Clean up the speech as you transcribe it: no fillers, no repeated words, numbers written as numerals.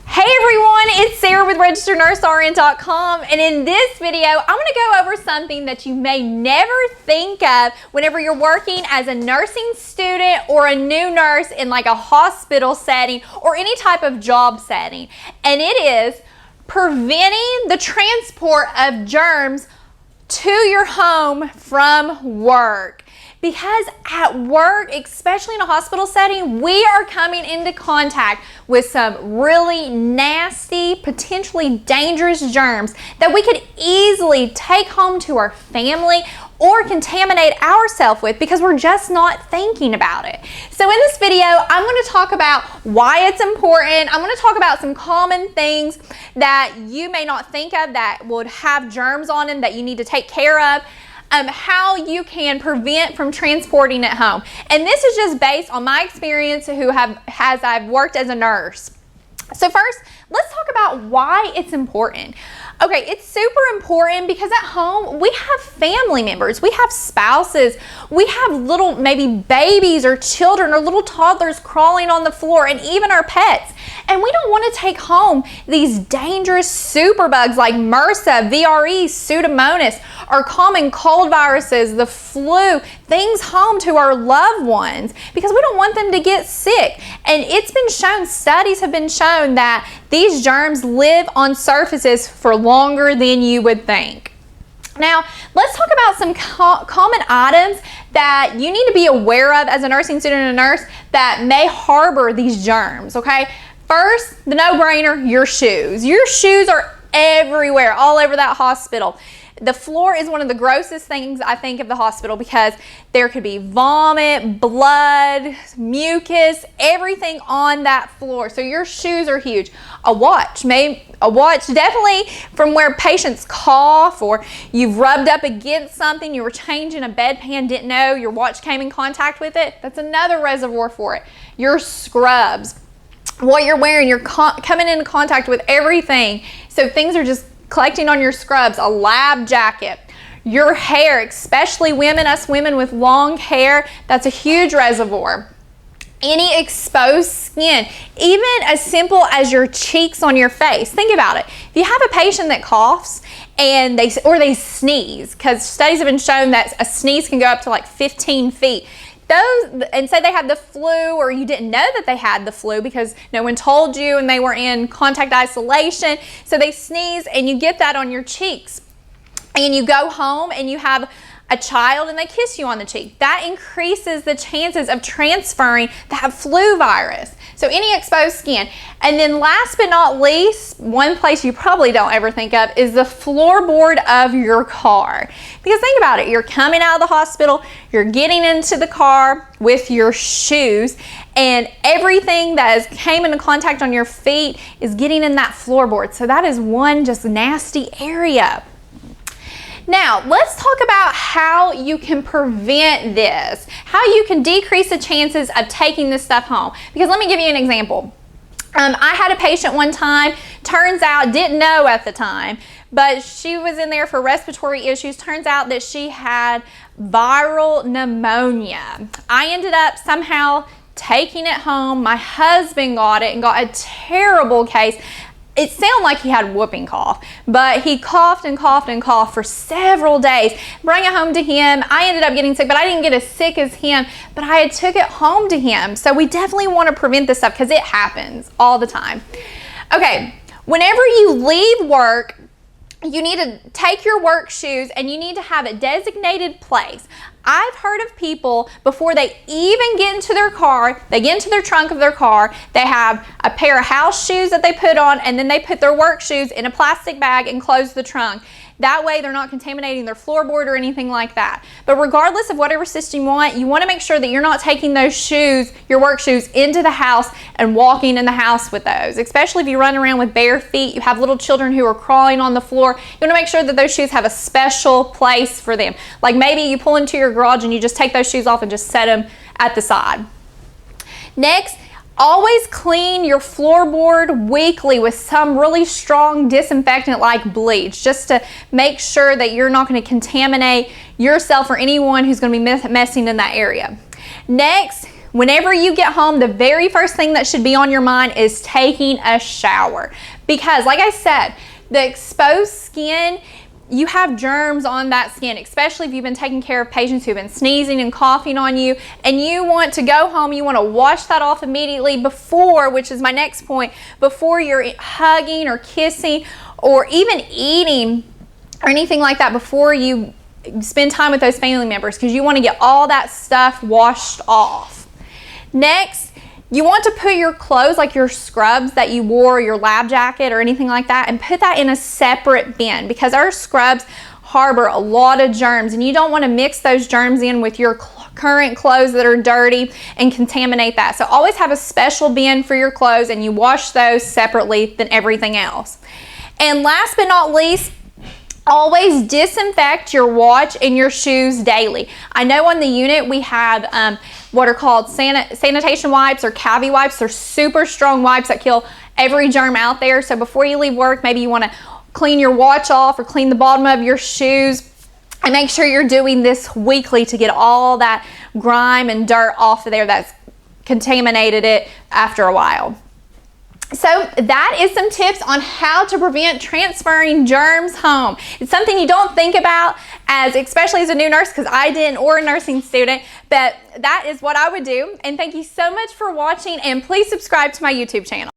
Hey everyone, it's Sarah with RegisteredNurseRN.com, and in this video, I'm going to go over something that you may never think of whenever you're working as a nursing student or a new nurse in like a hospital setting or any type of job setting, and it is preventing the transport of germs to your home from work. Because at work, especially in a hospital setting, we are coming into contact with some really nasty, potentially dangerous germs that we could easily take home to our family or contaminate ourselves with because we're just not thinking about it. So in this video, I'm going to talk about why it's important. I'm going to talk about some common things that you may not think of that would have germs on them that you need to take care of. How you can prevent from transporting it home. And this is just based on my experience as I've worked as a nurse. So first, let's talk about why it's important. Okay, it's super important because at home we have family members, we have spouses, we have little maybe babies or children or little toddlers crawling on the floor, and even our pets. And we don't want to take home these dangerous superbugs like MRSA, VRE, Pseudomonas, or common cold viruses, the flu, things home to our loved ones because we don't want them to get sick. And it's been shown, studies have been shown that these germs live on surfaces for longer than you would think. Now, let's talk about some common items that you need to be aware of as a nursing student and a nurse that may harbor these germs, okay? First, the no-brainer, your shoes. Your shoes are everywhere, all over that hospital. The floor is one of the grossest things I think of the hospital because there could be vomit, blood, mucus, everything on that floor. So your shoes are huge. A watch definitely from where patients cough or you've rubbed up against something, you were changing a bedpan, didn't know your watch came in contact with it. That's another reservoir for it. Your scrubs, what you're wearing, you're coming into contact with everything. So things are just collecting on your scrubs, a lab jacket, your hair, especially women, us women with long hair, that's a huge reservoir. Any exposed skin, even as simple as your cheeks on your face. Think about it. If you have a patient that coughs and they sneeze, because studies have been shown that a sneeze can go up to like 15 feet. And say they had the flu or you didn't know that they had the flu because no one told you and they were in contact isolation, so they sneeze and you get that on your cheeks, and you go home and you have a child and they kiss you on the cheek. That increases the chances of transferring that flu virus. So any exposed skin. And then last but not least, one place you probably don't ever think of is the floorboard of your car. Because think about it, you're coming out of the hospital, you're getting into the car with your shoes, and everything that came into contact on your feet is getting in that floorboard. So that is one just nasty area. Now, let's talk about how you can prevent this, how you can decrease the chances of taking this stuff home. Because let me give you an example. I had a patient one time, turns out, didn't know at the time, but she was in there for respiratory issues. Turns out that she had viral pneumonia. I ended up somehow taking it home. My husband got it and got a terrible case. It sounded like he had whooping cough, but he coughed and coughed and coughed for several days. Bring it home to him. I ended up getting sick, but I didn't get as sick as him, but I had took it home to him. So we definitely want to prevent this stuff because it happens all the time. Okay, whenever you leave work, you need to take your work shoes and you need to have a designated place. I've heard of people before they even get into their car, they get into their trunk of their car, they have a pair of house shoes that they put on, and then they put their work shoes in a plastic bag and close the trunk. That way they're not contaminating their floorboard or anything like that. But regardless of whatever system you want to make sure that you're not taking those shoes, your work shoes, into the house and walking in the house with those. Especially if you run around with bare feet, you have little children who are crawling on the floor, you want to make sure that those shoes have a special place for them. Like maybe you pull into your garage and you just take those shoes off and just set them at the side. Next, always clean your floorboard weekly with some really strong disinfectant like bleach, just to make sure that you're not going to contaminate yourself or anyone who's going to be messing in that area. Next, whenever you get home, the very first thing that should be on your mind is taking a shower. Because like I said, the exposed skin, you have germs on that skin, especially if you've been taking care of patients who've been sneezing and coughing on you, and you want to go home, you want to wash that off immediately before, which is my next point, before you're hugging or kissing or even eating or anything like that, before you spend time with those family members, because you want to get all that stuff washed off. Next, you want to put your clothes, like your scrubs that you wore, your lab jacket or anything like that, and put that in a separate bin, because our scrubs harbor a lot of germs and you don't want to mix those germs in with your current clothes that are dirty and contaminate that. So always have a special bin for your clothes and you wash those separately than everything else. And last but not least, always disinfect your watch and your shoes daily. I know on the unit we have what are called sanitation wipes or Cavi wipes. They're super strong wipes that kill every germ out there. So before you leave work, maybe you want to clean your watch off or clean the bottom of your shoes. And make sure you're doing this weekly to get all that grime and dirt off of there that's contaminated it after a while. So that is some tips on how to prevent transferring germs home. It's something you don't think about, especially as a new nurse, because I didn't, or a nursing student, but that is what I would do. And thank you so much for watching, and please subscribe to my YouTube channel.